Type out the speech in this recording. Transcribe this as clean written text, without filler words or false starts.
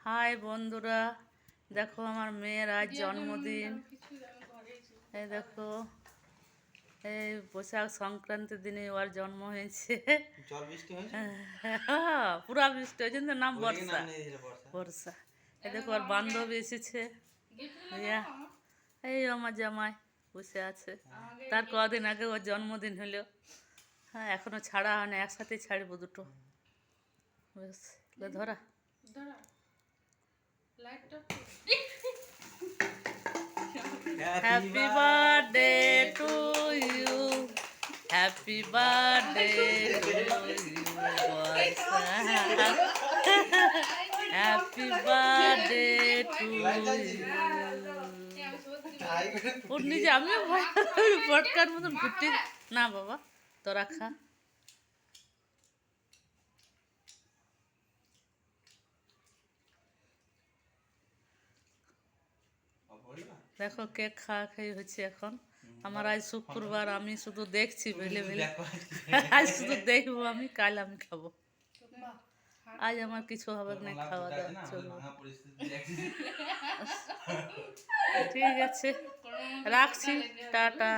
High বন্ধুরা, দেখো আমার মেয়ের আজ জন্মদিন। এই দেখো, এই বৈশাখ সংক্রান্তির দিনে ওর জন্ম হয়েছে। পুরা বৃষ্টি, ওই জন্য নাম বর্ষা। বর্ষা। এই দেখো ওর বান্ধবী এসেছে। এই আমার জামাই বসে আছে। তার কদিন আগে ওর জন্মদিন হলো। হ্যাঁ, এখনো ছাড়া হয় না, একসাথেই ছাড়বো দুটো। বেশ, ধরা। Happy birthday to you. Happy birthday to you, boys. Happy birthday to you. ওর নিজে আমিও পটকার মতন ঘুরতে না বাবা, তোরা খা। দেখো কেক খাওয়া খাই হচ্ছে এখন। আমার আজ শুক্রবার, আমি শুধু দেখছি ভেলে ভেলে। আজ শুধু দেখবো আমি, কাল আমি খাবো। আজ আমার কিছু হবে না, খাওয়া দাওয়া চলবে। ঠিক আছে, রাখছি, টাটা।